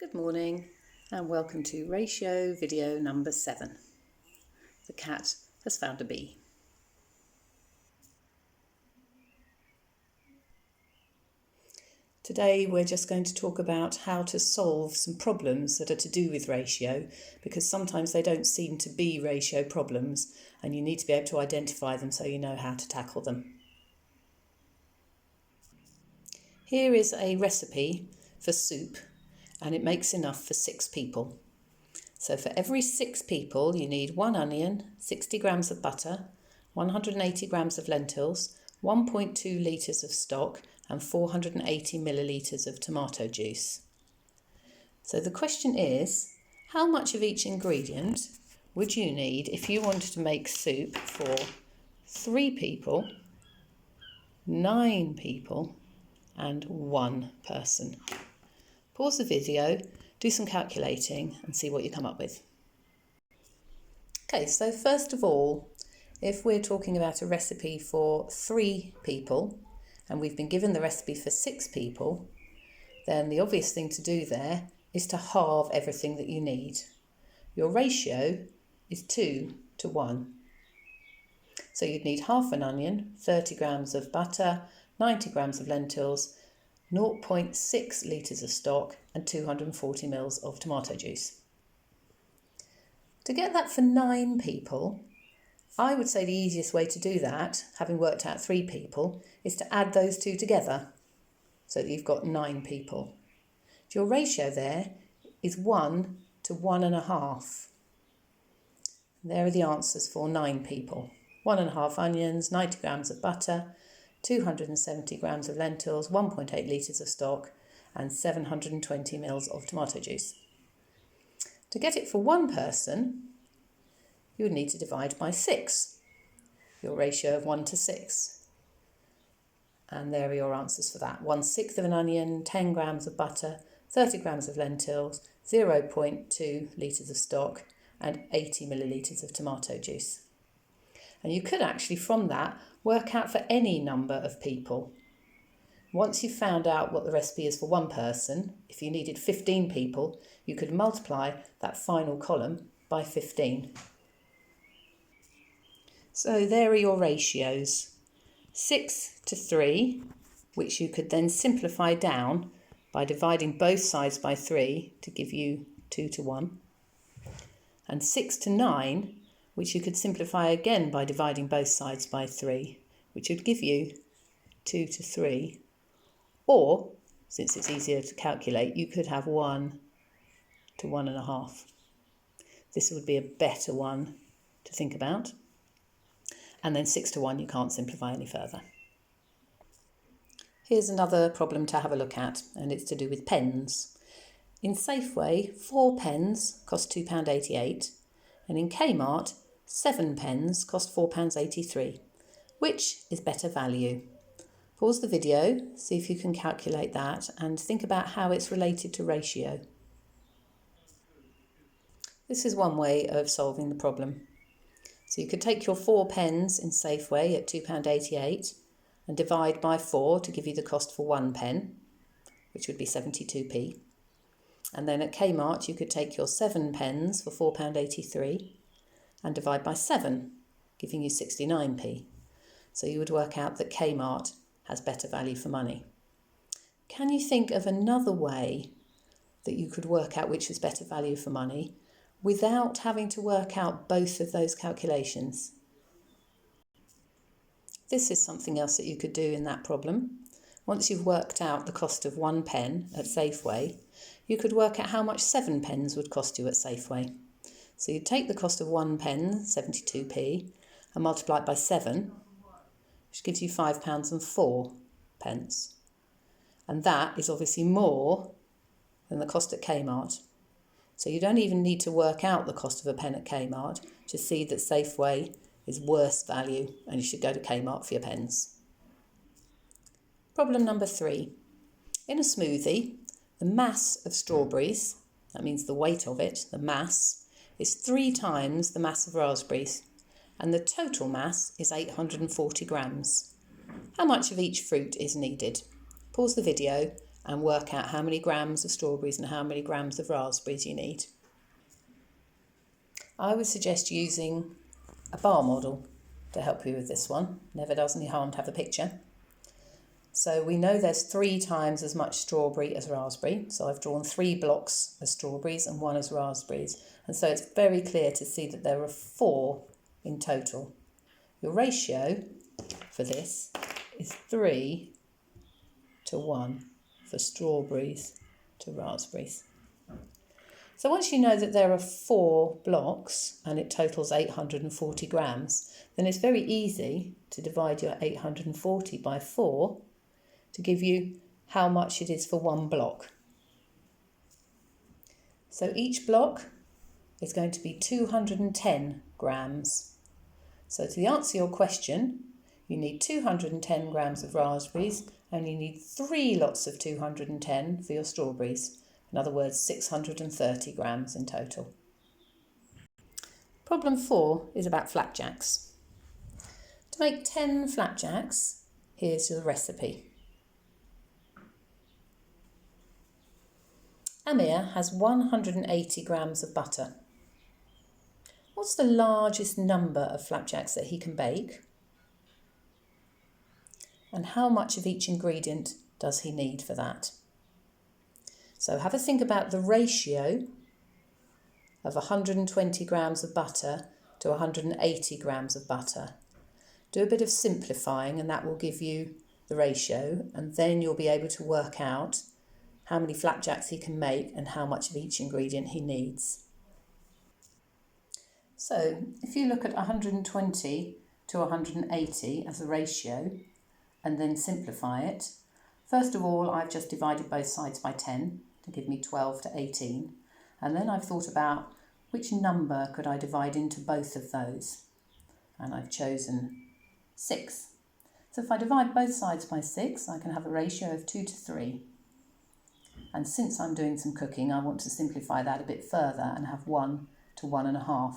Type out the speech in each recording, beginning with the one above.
Good morning and welcome to ratio video number 7. The cat has found a bee. Today we're just going to talk about how to solve some problems that are to do with ratio, because sometimes they don't seem to be ratio problems and you need to be able to identify them so you know how to tackle them. Here is a recipe for soup and it makes enough for 6 people. So for every 6 people you need 1 onion, 60 grams of butter, 180 grams of lentils, 1.2 litres of stock and 480 millilitres of tomato juice. So the question is, how much of each ingredient would you need if you wanted to make soup for 3 people, 9 people and 1 person? Pause the video, do some calculating and see what you come up with. Okay, so first of all, if we're talking about a recipe for 3 people and we've been given the recipe for 6 people, then the obvious thing to do there is to halve everything that you need. Your ratio is 2 to 1. So you'd need half an onion, 30 grams of butter, 90 grams of lentils, 0.6 litres of stock and 240 mils of tomato juice. To get that for 9 people, I would say the easiest way to do that, having worked out 3 people, is to add those 2 together so that you've got 9 people. Your ratio there is 1 to 1.5. There are the answers for 9 people. 1.5 onions, 90 grams of butter, 270 grams of lentils, 1.8 litres of stock and 720 mils of tomato juice. To get it for 1 person, you would need to divide by 6, your ratio of 1 to 6. And there are your answers for that. 1/6 of an onion, 10 grams of butter, 30 grams of lentils, 0.2 litres of stock and 80 millilitres of tomato juice. And you could actually, from that, work out for any number of people. Once you've found out what the recipe is for 1 person, if you needed 15 people, you could multiply that final column by 15. So there are your ratios. 6 to 3, which you could then simplify down by dividing both sides by 3 to give you 2 to 1. And 6 to 9, which you could simplify again by dividing both sides by 3, which would give you 2 to 3. Or, since it's easier to calculate, you could have 1 to 1.5. This would be a better one to think about. And then 6 to 1 you can't simplify any further. Here's another problem to have a look at, and it's to do with pens. In Safeway, 4 pens cost £2.88, and in Kmart, 7 pens cost £4.83. Which is better value? Pause the video, see if you can calculate that and think about how it's related to ratio. This is one way of solving the problem. So you could take your 4 pens in Safeway at £2.88 and divide by 4 to give you the cost for 1 pen, which would be 72p. And then at Kmart you could take your 7 pens for £4.83 and divide by 7, giving you 69p. So you would work out that Kmart has better value for money. Can you think of another way that you could work out which is better value for money without having to work out both of those calculations? This is something else that you could do in that problem. Once you've worked out the cost of 1 pen at Safeway, you could work out how much 7 pens would cost you at Safeway. So you take the cost of 1 pen, 72p, and multiply it by 7, which gives you £5.04. And that is obviously more than the cost at Kmart. So you don't even need to work out the cost of a pen at Kmart to see that Safeway is worse value and you should go to Kmart for your pens. Problem number 3. In a smoothie, the mass of strawberries, that means the weight of it, the mass, is 3 times the mass of raspberries, and the total mass is 840 grams. How much of each fruit is needed? Pause the video and work out how many grams of strawberries and how many grams of raspberries you need. I would suggest using a bar model to help you with this one. Never does any harm to have a picture. So we know there's 3 times as much strawberry as raspberry. So I've drawn 3 blocks as strawberries and 1 as raspberries. And so it's very clear to see that there are 4 in total. Your ratio for this is 3 to 1 for strawberries to raspberries. So once you know that there are 4 blocks and it totals 840 grams, then it's very easy to divide your 840 by 4 to give you how much it is for 1 block. So each block is going to be 210 grams. So to answer your question, you need 210 grams of raspberries and you need 3 lots of 210 for your strawberries. In other words, 630 grams in total. Problem 4 is about flapjacks. To make 10 flapjacks, here's the recipe. Amir has 180 grams of butter. What's the largest number of flapjacks that he can bake? And how much of each ingredient does he need for that? So have a think about the ratio of 120 grams of butter to 180 grams of butter. Do a bit of simplifying and that will give you the ratio, and then you'll be able to work out how many flapjacks he can make and how much of each ingredient he needs. So if you look at 120 to 180 as a ratio and then simplify it, first of all I've just divided both sides by 10 to give me 12 to 18, and then I've thought about which number could I divide into both of those, and I've chosen 6. So if I divide both sides by 6, I can have a ratio of 2 to 3. And since I'm doing some cooking, I want to simplify that a bit further and have 1 to 1.5.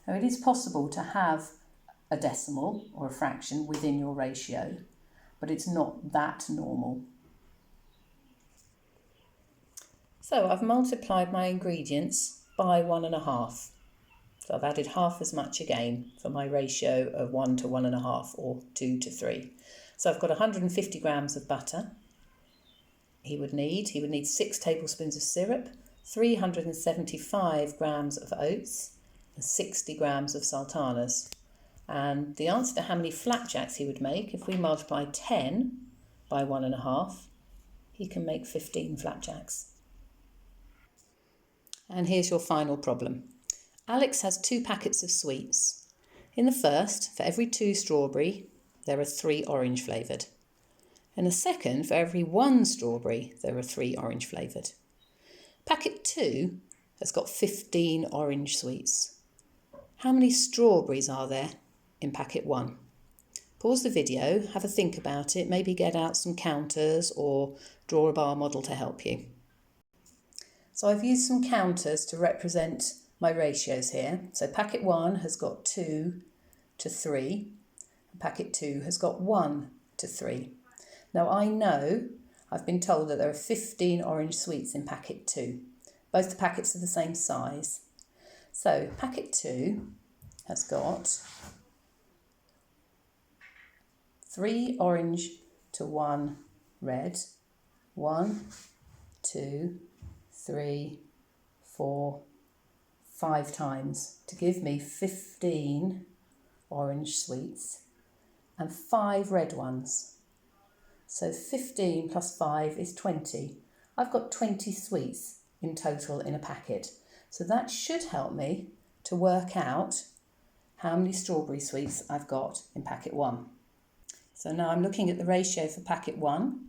Now it is possible to have a decimal or a fraction within your ratio, but it's not that normal. So I've multiplied my ingredients by 1.5. So I've added half as much again for my ratio of 1 to 1.5 or 2 to 3. So I've got 150 grams of butter. He would need 6 tablespoons of syrup, 375 grams of oats and 60 grams of sultanas. And the answer to how many flapjacks he would make, if we multiply 10 by 1.5, he can make 15 flapjacks. And here's your final problem. Alex has 2 packets of sweets. In the first, for every 2 strawberry, there are 3 orange flavoured. In the second, for every 1 strawberry, there are 3 orange flavoured. Packet 2 has got 15 orange sweets. How many strawberries are there in packet 1? Pause the video, have a think about it, maybe get out some counters or draw a bar model to help you. So I've used some counters to represent my ratios here. So packet 1 has got 2 to 3, and packet 2 has got 1 to 3. Now I know I've been told that there are 15 orange sweets in packet 2. Both the packets are the same size. So packet 2 has got 3 orange to 1 red. 1, 2, 3, 4, 5 times to give me 15 orange sweets and 5 red ones. So 15 plus 5 is 20. I've got 20 sweets in total in a packet. So that should help me to work out how many strawberry sweets I've got in packet 1. So now I'm looking at the ratio for packet 1,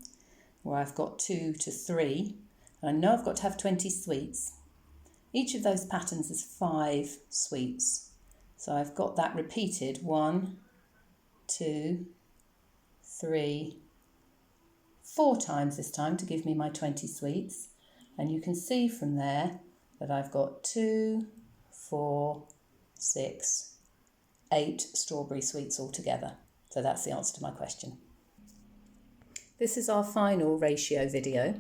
where I've got 2 to 3. And I know I've got to have 20 sweets. Each of those patterns is 5 sweets. So I've got that repeated 1, 2, 3, 4 times this time to give me my 20 sweets. And you can see from there that I've got 2, 4, 6, 8 strawberry sweets altogether. So that's the answer to my question. this is our final ratio video,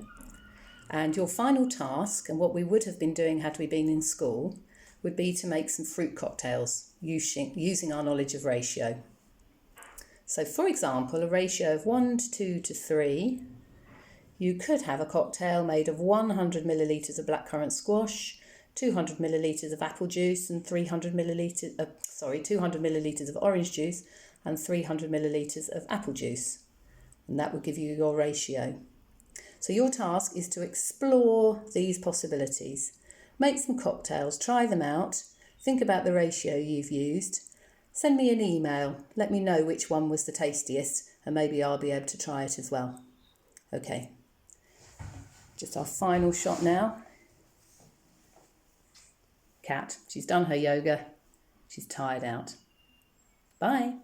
and your final task, and what we would have been doing had we been in school, would be to make some fruit cocktails using our knowledge of ratio. So for example, a ratio of 1 to 2 to 3, you could have a cocktail made of 100 millilitres of blackcurrant squash, 200 millilitres of apple juice and 200 millilitres of orange juice and 300 millilitres of apple juice. And that would give you your ratio. So your task is to explore these possibilities. Make some cocktails, try them out, think about the ratio you've used. Send me an email, let me know which one was the tastiest, and maybe I'll be able to try it as well. Okay, just our final shot now. Cat, she's done her yoga, she's tired out. Bye.